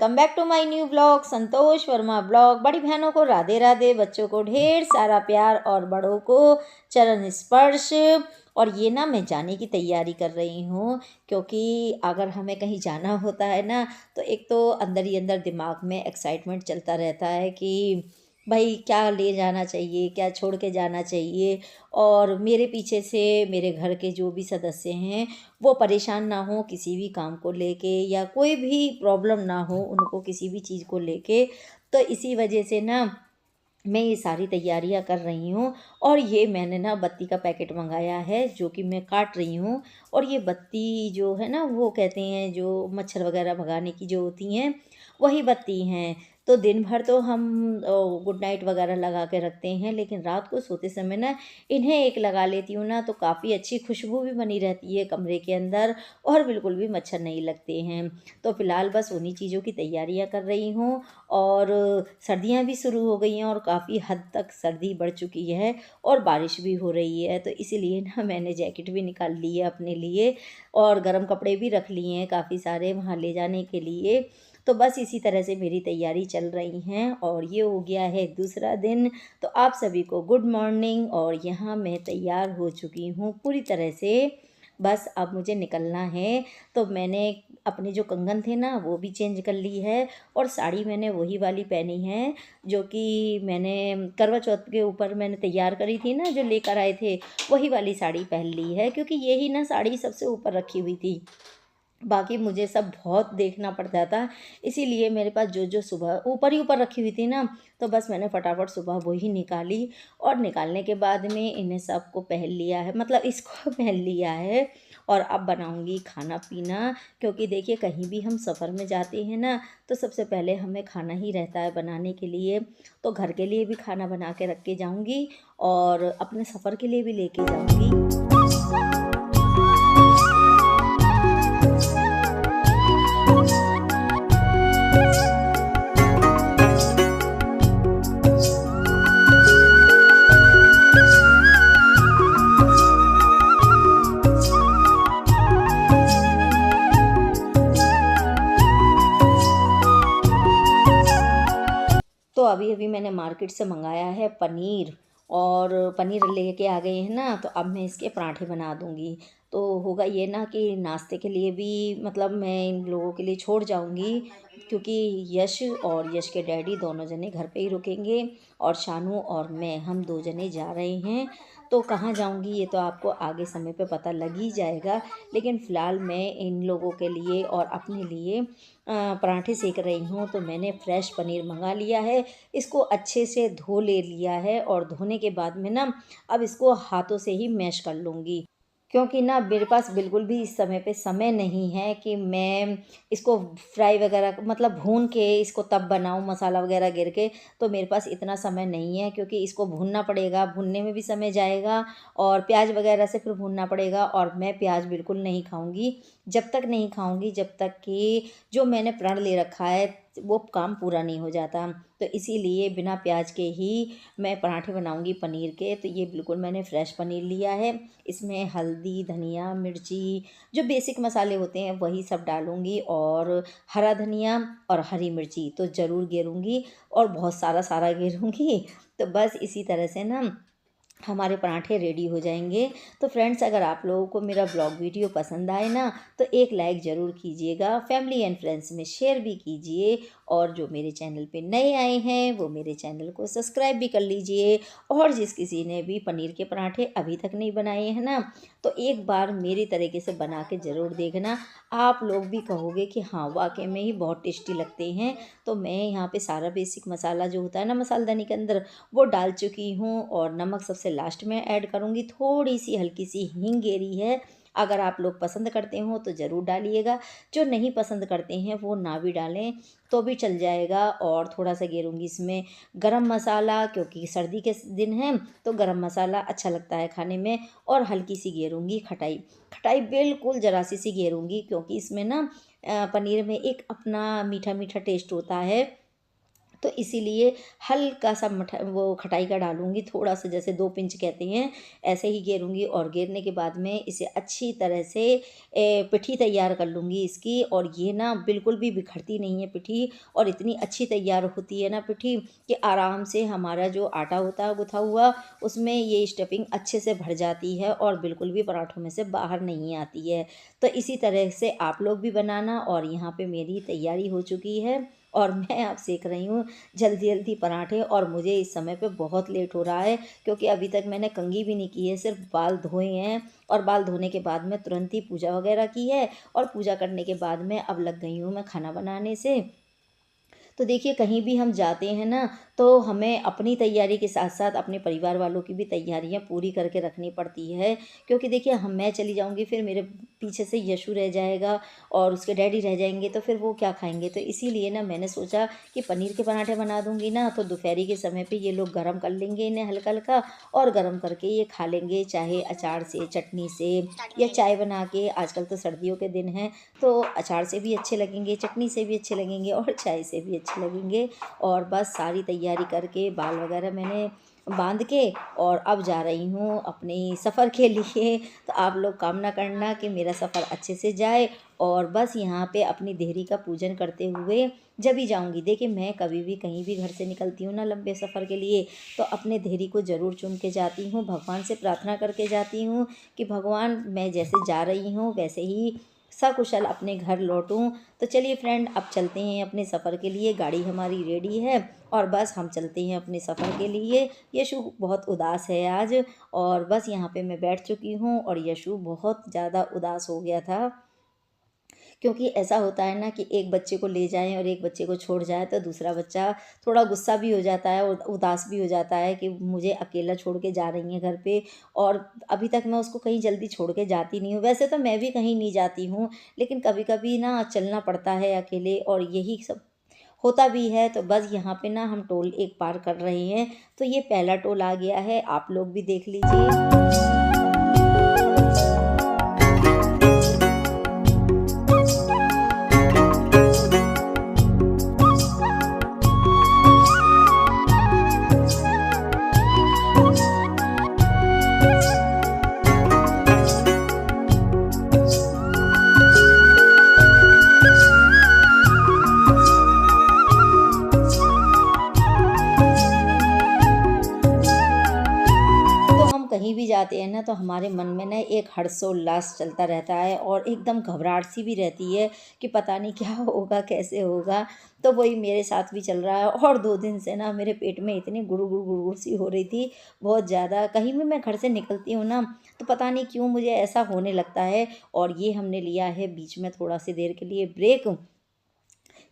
Welcome back to my new blog Santosh Verma blog. बड़ी बहनों को राधे राधे, बच्चों को ढेर सारा प्यार और बड़ों को चरण स्पर्श। और ये ना मैं जाने की तैयारी कर रही हूँ, क्योंकि अगर हमें कहीं जाना होता है ना तो एक तो अंदर ही अंदर दिमाग में एक्साइटमेंट चलता रहता है कि भाई क्या ले जाना चाहिए, क्या छोड़ के जाना चाहिए। और मेरे पीछे से मेरे घर के जो भी सदस्य हैं वो परेशान ना हो किसी भी काम को लेके, या कोई भी प्रॉब्लम ना हो उनको किसी भी चीज़ को लेके। तो इसी वजह से ना मैं ये सारी तैयारियां कर रही हूँ। और ये मैंने ना बत्ती का पैकेट मंगाया है जो कि मैं काट रही हूँ। और ये बत्ती जो है ना, वो कहते हैं जो मच्छर वगैरह भगाने की जो होती हैं वही बत्ती हैं। तो दिन भर तो हम गुड नाइट वगैरह लगा के रखते हैं, लेकिन रात को सोते समय ना इन्हें एक लगा लेती हूँ ना, तो काफ़ी अच्छी खुशबू भी बनी रहती है कमरे के अंदर और बिल्कुल भी मच्छर नहीं लगते हैं। तो फ़िलहाल बस उन्हीं चीज़ों की तैयारियां कर रही हूँ। और सर्दियां भी शुरू हो गई हैं और काफ़ी हद तक सर्दी बढ़ चुकी है और बारिश भी हो रही है। तो इसीलिए ना मैंने जैकेट भी निकाल ली है अपने लिए और गर्म कपड़े भी रख लिए हैं काफ़ी सारे वहाँ ले जाने के लिए। तो बस इसी तरह से मेरी तैयारी चल रही हैं और ये हो गया है दूसरा दिन। तो आप सभी को गुड मॉर्निंग। और यहाँ मैं तैयार हो चुकी हूँ पूरी तरह से, बस अब मुझे निकलना है। तो मैंने अपने जो कंगन थे ना वो भी चेंज कर ली है और साड़ी मैंने वही वाली पहनी है जो कि मैंने करवा चौथ के ऊपर मैंने तैयार करी थी ना, जो लेकर आए थे वही वाली साड़ी पहन ली है, क्योंकि यही ना साड़ी सबसे ऊपर रखी हुई थी। बाकी मुझे सब बहुत देखना पड़ता था, इसीलिए मेरे पास जो जो सुबह ऊपर ही ऊपर रखी हुई थी ना, तो बस मैंने फटाफट सुबह वही निकाली। और निकालने के बाद में इन्हें सबको पहन लिया है, मतलब इसको पहन लिया है। और अब बनाऊंगी खाना पीना, क्योंकि देखिए कहीं भी हम सफ़र में जाते हैं ना तो सबसे पहले हमें खाना ही रहता है बनाने के लिए। तो घर के लिए भी खाना बना के रख के जाऊँगी और अपने सफ़र के लिए भी लेके जाऊँगी। तो अभी अभी मैंने मार्केट से मंगाया है पनीर, और पनीर लेके आ गए हैं ना, तो अब मैं इसके पराठे बना दूंगी। तो होगा ये ना कि नाश्ते के लिए भी मतलब मैं इन लोगों के लिए छोड़ जाऊंगी, क्योंकि यश और यश के डैडी दोनों जने घर पे ही रुकेंगे और शानू और मैं हम दो जने जा रहे हैं। तो कहाँ जाऊंगी ये तो आपको आगे समय पे पता लग ही जाएगा। लेकिन फ़िलहाल मैं इन लोगों के लिए और अपने लिए पराठे सेक रही हूँ। तो मैंने फ्रेश पनीर मंगा लिया है, इसको अच्छे से धो ले लिया है और धोने के बाद में ना अब इसको हाथों से ही मैश कर लूँगी, क्योंकि ना मेरे पास बिल्कुल भी इस समय पे समय नहीं है कि मैं इसको फ्राई वगैरह मतलब भून के इसको तब बनाऊँ मसाला वगैरह गिर के। तो मेरे पास इतना समय नहीं है, क्योंकि इसको भूनना पड़ेगा, भूनने में भी समय जाएगा और प्याज वगैरह से फिर भूनना पड़ेगा। और मैं प्याज बिल्कुल नहीं खाऊंगी, जब तक नहीं खाऊंगी जब तक कि जो मैंने प्रण ले रखा है वो काम पूरा नहीं हो जाता। तो इसीलिए बिना प्याज के ही मैं पराठे बनाऊंगी पनीर के। तो ये बिल्कुल मैंने फ्रेश पनीर लिया है, इसमें हल्दी धनिया मिर्ची जो बेसिक मसाले होते हैं वही सब डालूंगी, और हरा धनिया और हरी मिर्ची तो ज़रूर गेरूँगी और बहुत सारा सारा गेरूँगी। तो बस इसी तरह से ना हमारे पराठे रेडी हो जाएंगे। तो फ्रेंड्स, अगर आप लोगों को मेरा ब्लॉग वीडियो पसंद आए ना तो एक लाइक ज़रूर कीजिएगा, फैमिली एंड फ्रेंड्स में शेयर भी कीजिए। और जो मेरे चैनल पे नए आए हैं वो मेरे चैनल को सब्सक्राइब भी कर लीजिए। और जिस किसी ने भी पनीर के पराठे अभी तक नहीं बनाए हैं ना, तो एक बार मेरी तरीके से बना के ज़रूर देखना, आप लोग भी कहोगे कि हाँ वाकई में ही बहुत टेस्टी लगते हैं। तो मैं यहाँ पे सारा बेसिक मसाला जो होता है ना मसालदानी के अंदर वो डाल चुकी हूँ, और नमक सबसे लास्ट में ऐड करूँगी। थोड़ी सी हल्की सी हींग गिरी है, अगर आप लोग पसंद करते हो तो ज़रूर डालिएगा, जो नहीं पसंद करते हैं वो ना भी डालें तो भी चल जाएगा। और थोड़ा सा गेरूँगी इसमें गरम मसाला, क्योंकि सर्दी के दिन है तो गरम मसाला अच्छा लगता है खाने में। और हल्की सी गेरूँगी खटाई, खटाई बिल्कुल ज़रा सी गेरूँगी, क्योंकि इसमें ना पनीर में एक अपना मीठा मीठा टेस्ट होता है। तो इसीलिए हल्का सा वो खटाई का डालूँगी, थोड़ा सा, जैसे 2 पिंच कहते हैं, ऐसे ही गेरूँगी। और गेरने के बाद में इसे अच्छी तरह से पिठी तैयार कर लूँगी इसकी। और ये ना बिल्कुल भी बिखरती नहीं है पिठी, और इतनी अच्छी तैयार होती है ना पिठी कि आराम से हमारा जो आटा होता है गुथा हुआ, उसमें ये स्टफिंग अच्छे से भर जाती है और बिल्कुल भी पराठों में से बाहर नहीं आती है। तो इसी तरह से आप लोग भी बनाना। और यहाँ पे मेरी तैयारी हो चुकी है और मैं अब सेक रही हूँ जल्दी जल्दी पराठे। और मुझे इस समय पे बहुत लेट हो रहा है, क्योंकि अभी तक मैंने कंघी भी नहीं की है, सिर्फ बाल धोए हैं। और बाल धोने के बाद में तुरंत ही पूजा वगैरह की है, और पूजा करने के बाद में अब लग गई हूँ मैं खाना बनाने से। तो देखिए, कहीं भी हम जाते हैं ना, तो हमें अपनी तैयारी के साथ साथ अपने परिवार वालों की भी तैयारियां पूरी करके रखनी पड़ती है। क्योंकि देखिए, मैं चली जाऊंगी, फिर मेरे पीछे से यशु रह जाएगा और उसके डैडी रह जाएंगे, तो फिर वो क्या खाएंगे। तो इसीलिए ना मैंने सोचा कि पनीर के पराठे बना दूंगी ना, तो दोपहरी के समय पे ये लोग गरम कर लेंगे इन्हें हल्का हल्का, और गरम करके ये खा लेंगे, चाहे अचार से, चटनी से, या चाय बना के। आजकल तो सर्दियों के दिन हैं, तो अचार से भी अच्छे लगेंगे, चटनी से भी अच्छे लगेंगे, और चाय से भी अच्छे लगेंगे। और बस सारी तैयारी करके बाल वगैरह मैंने बांध के, और अब जा रही हूँ अपने सफ़र के लिए। तो आप लोग कामना करना कि मेरा सफ़र अच्छे से जाए। और बस यहाँ पे अपनी देहरी का पूजन करते हुए जब भी जाऊँगी। देखिए, मैं कभी भी कहीं भी घर से निकलती हूँ ना लंबे सफ़र के लिए, तो अपने देहरी को ज़रूर चुन के जाती हूँ, भगवान से प्रार्थना करके जाती हूँ कि भगवान, मैं जैसे जा रही हूँ वैसे ही सकुशल अपने घर लौटूं। तो चलिए फ्रेंड, अब चलते हैं अपने सफ़र के लिए। गाड़ी हमारी रेडी है और बस हम चलते हैं अपने सफ़र के लिए। यशु बहुत उदास है आज, और बस यहाँ पे मैं बैठ चुकी हूँ, और यशु बहुत ज़्यादा उदास हो गया था। क्योंकि ऐसा होता है ना कि एक बच्चे को ले जाएं और एक बच्चे को छोड़ जाए, तो दूसरा बच्चा थोड़ा गुस्सा भी हो जाता है और उदास भी हो जाता है कि मुझे अकेला छोड़ के जा रही हैं घर पे। और अभी तक मैं उसको कहीं जल्दी छोड़ के जाती नहीं हूँ। वैसे तो मैं भी कहीं नहीं जाती हूँ, लेकिन कभी कभी ना चलना पड़ता है अकेले, और यही सब होता भी है। तो बस यहाँ पे ना हम टोल एक पार कर रहे हैं। तो ये पहला टोल आ गया है, आप लोग भी देख लीजिए। तो हम कहीं भी जाते हैं ना, तो हमारे मन में ना एक हर्षोल्लास चलता रहता है, और एकदम घबराहट सी भी रहती है कि पता नहीं क्या होगा, कैसे होगा। तो वही मेरे साथ भी चल रहा है। और 2 दिन से ना मेरे पेट में इतनी गुड़गुड़ गुड़गुड़ सी हो रही थी, बहुत ज़्यादा। कहीं भी मैं घर से निकलती हूँ ना, तो पता नहीं क्यों मुझे ऐसा होने लगता है। और ये हमने लिया है बीच में थोड़ा सी देर के लिए ब्रेक,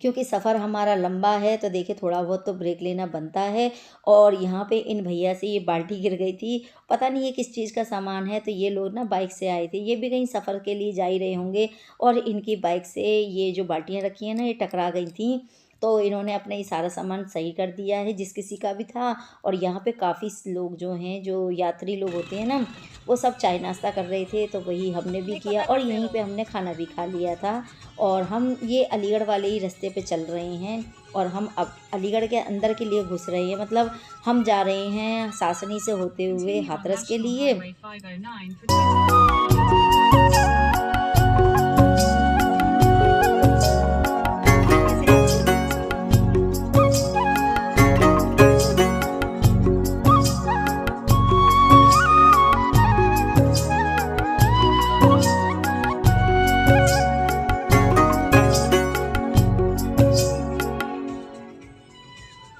क्योंकि सफ़र हमारा लंबा है। तो देखिए, थोड़ा बहुत तो ब्रेक लेना बनता है। और यहाँ पे इन भैया से ये बाल्टी गिर गई थी, पता नहीं ये किस चीज़ का सामान है। तो ये लोग ना बाइक से आए थे, ये भी कहीं सफ़र के लिए जा ही रहे होंगे, और इनकी बाइक से ये जो बाल्टियाँ रखी हैं ना, ये टकरा गई थी। तो इन्होंने अपना ये सारा सामान सही कर दिया है, जिस किसी का भी था। और यहाँ पे काफ़ी लोग जो हैं, जो यात्री लोग होते हैं ना, वो सब चाय नाश्ता कर रहे थे, तो वही हमने भी किया, और यहीं पे हमने खाना भी खा लिया था। और हम ये अलीगढ़ वाले ही रास्ते पे चल रहे हैं, और हम अब अलीगढ़ के अंदर के लिए घुस रहे हैं। मतलब हम जा रहे हैं सासनी से होते हुए हाथरस के लिए।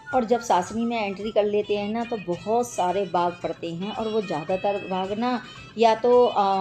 और जब सासनी में एंट्री कर लेते हैं ना, तो बहुत सारे बाग पड़ते हैं, और वो ज़्यादातर बाग ना या तो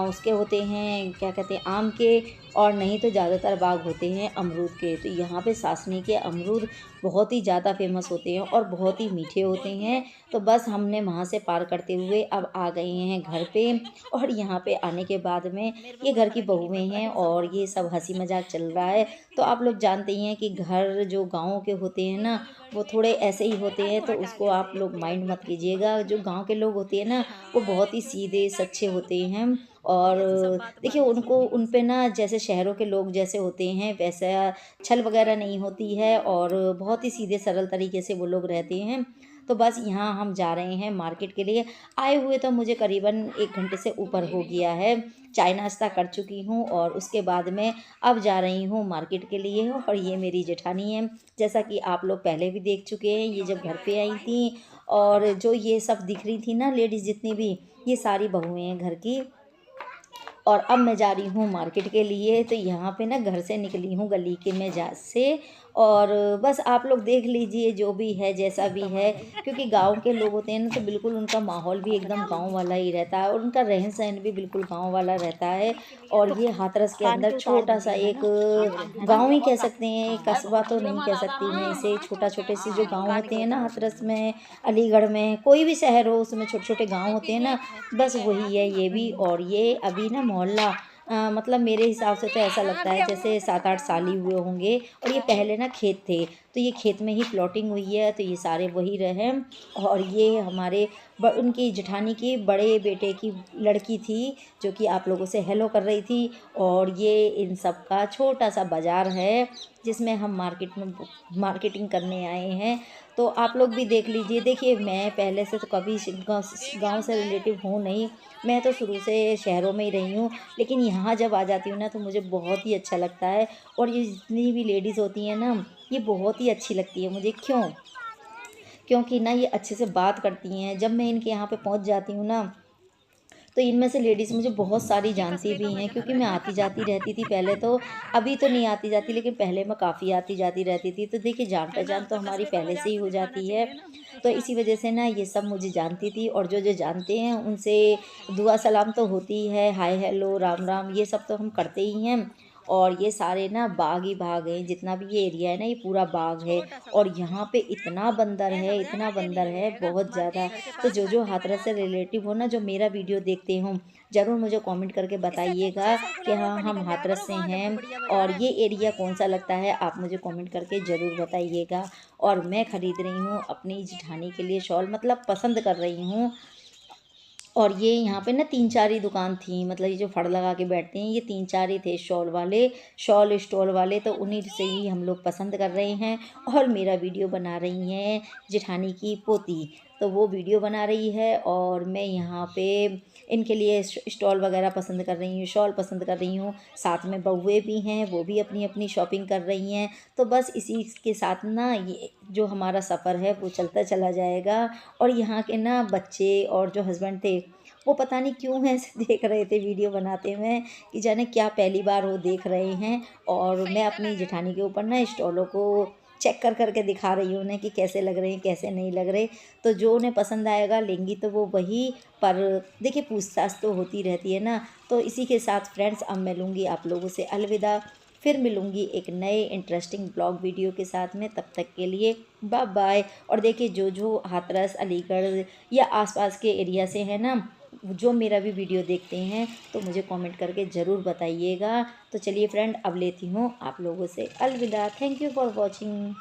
उसके होते हैं, क्या कहते हैं, आम के, और नहीं तो ज़्यादातर बाग होते हैं अमरूद के। तो यहाँ पे सासनी के अमरूद बहुत ही ज़्यादा फेमस होते हैं और बहुत ही मीठे होते हैं। तो बस हमने वहाँ से पार करते हुए अब आ गए हैं घर पे। और यहाँ पे आने के बाद में ये घर की बहुएं हैं, और ये सब हंसी मजाक चल रहा है। तो आप लोग जानते ही हैं कि घर जो गाँव के होते हैं ना, वो थोड़े ऐसे ही होते हैं, तो उसको आप लोग माइंड मत कीजिएगा। जो गांव के लोग होते हैं ना, वो बहुत ही सीधे सच्चे होते हैं, और देखिए उनको उन पे ना जैसे शहरों के लोग जैसे होते हैं वैसा छल वगैरह नहीं होती है और बहुत ही सीधे सरल तरीके से वो लोग रहते हैं। तो बस यहाँ हम जा रहे हैं मार्केट के लिए। आए हुए तो मुझे करीबन 1 घंटे से ऊपर हो गया है। चाय नाश्ता कर चुकी हूँ और उसके बाद में अब जा रही हूँ मार्केट के लिए और ये मेरी जेठानी है। जैसा कि आप लोग पहले भी देख चुके हैं, ये जब घर पे आई थीं और जो ये सब दिख रही थी ना लेडीज़ जितनी भी, ये सारी बहुएँ हैं घर की। और अब मैं जा रही हूँ मार्केट के लिए। तो यहाँ पे ना घर से निकली हूँ गली के में जा से और बस आप लोग देख लीजिए जो भी है जैसा भी है, क्योंकि गांव के लोग होते हैं ना तो बिल्कुल उनका माहौल भी एकदम गांव वाला ही रहता है और उनका रहन सहन भी बिल्कुल गांव वाला रहता है। और ये हाथरस के अंदर छोटा सा एक गांव ही कह सकते हैं, कस्बा तो नहीं कह सकती मैं इसे, छोटा छोटे से जो गांव होते हैं ना हाथरस में, अलीगढ़ में, कोई भी शहर हो उसमें छोटे छोटे गांव होते हैं ना, बस वही है ये भी। और ये अभी ना मोहल्ला मतलब मेरे हिसाब से तो ऐसा लगता है जैसे 7-8 साल ही हुए होंगे। और ये पहले ना खेत थे, तो ये खेत में ही प्लॉटिंग हुई है, तो ये सारे वही रहे। और ये हमारे उनकी जेठानी की बड़े बेटे की लड़की थी जो कि आप लोगों से हेलो कर रही थी। और ये इन सब का छोटा सा बाज़ार है जिसमें हम मार्केट में मार्केटिंग करने आए हैं। तो आप लोग भी देख लीजिए। देखिए मैं पहले से तो कभी गाँव से रिलेटिव हूँ नहीं, मैं तो शुरू से शहरों में ही रही हूँ, लेकिन यहाँ जब आ जाती हूँ ना तो मुझे बहुत ही अच्छा लगता है। और ये जितनी भी लेडीज़ होती हैं ना, ये बहुत ही अच्छी लगती है मुझे। क्यों? क्योंकि ना ये अच्छे से बात करती हैं। जब मैं इनके यहाँ पे पहुँच जाती हूँ ना, तो इनमें से लेडीज़ मुझे बहुत सारी जानती भी हैं, क्योंकि मैं आती जाती रहती थी पहले तो। अभी तो नहीं आती जाती, लेकिन पहले मैं काफ़ी आती जाती रहती थी। तो देखिए जान पहचान तो हमारी पहले से ही हो जाती है। तो इसी वजह से ना ये सब मुझे जानती थी और जो जो जानते हैं उनसे दुआ सलाम तो होती ही है, हाय हेलो राम राम ये सब तो हम करते ही हैं। और ये सारे ना बाग ही बाग हैं, जितना भी ये एरिया है ना ये पूरा बाग है। और यहाँ पे इतना बंदर है, इतना बंदर है बहुत ज़्यादा। तो जो हाथरस से रिलेटिव हो ना, जो मेरा वीडियो देखते हो, ज़रूर मुझे कमेंट करके बताइएगा कि हाँ हम हाथरस से हैं और ये एरिया कौन सा लगता है, आप मुझे कमेंट करके ज़रूर बताइएगा। और मैं ख़रीद रही हूँ अपनी जेठानी के लिए शॉल, मतलब पसंद कर रही हूँ। और ये यहाँ पे ना 3-4 ही दुकान थी, मतलब ये जो फड़ लगा के बैठते हैं ये 3-4 ही थे शॉल वाले, शॉल स्टॉल वाले। तो उन्हीं से ही हम लोग पसंद कर रहे हैं। और मेरा वीडियो बना रही हैं जेठानी की पोती, तो वो वीडियो बना रही है और मैं यहाँ पे इनके लिए स्टॉल वगैरह पसंद कर रही हूँ, शॉल पसंद कर रही हूँ। साथ में बहुएँ भी हैं, वो भी अपनी अपनी शॉपिंग कर रही हैं। तो बस इसी के साथ ना ये जो हमारा सफ़र है वो चलता चला जाएगा। और यहाँ के ना बच्चे और जो हस्बैंड थे वो पता नहीं क्यों ऐसे देख रहे थे वीडियो बनाते हुए, कि जाने क्या पहली बार वो देख रहे हैं। और मैं अपनी जेठानी के ऊपर ना स्टॉलों को चेक कर करके दिखा रही हूँ उन्हें कि कैसे लग रहे हैं कैसे नहीं लग रहे। तो जो उन्हें पसंद आएगा लेंगी तो वो वही। पर देखिए पूछताछ तो होती रहती है ना। तो इसी के साथ फ्रेंड्स अब मैं लूँगी आप लोगों से अलविदा। फिर मिलूँगी एक नए इंटरेस्टिंग ब्लॉग वीडियो के साथ में, तब तक के लिए बाय बाय। और देखिए जो हाथरस अलीगढ़ या आसपास के एरिया से हैं ना, जो मेरा भी वीडियो देखते हैं तो मुझे कमेंट करके ज़रूर बताइएगा। तो चलिए फ्रेंड अब लेती हूँ आप लोगों से अलविदा। Thank you for watching.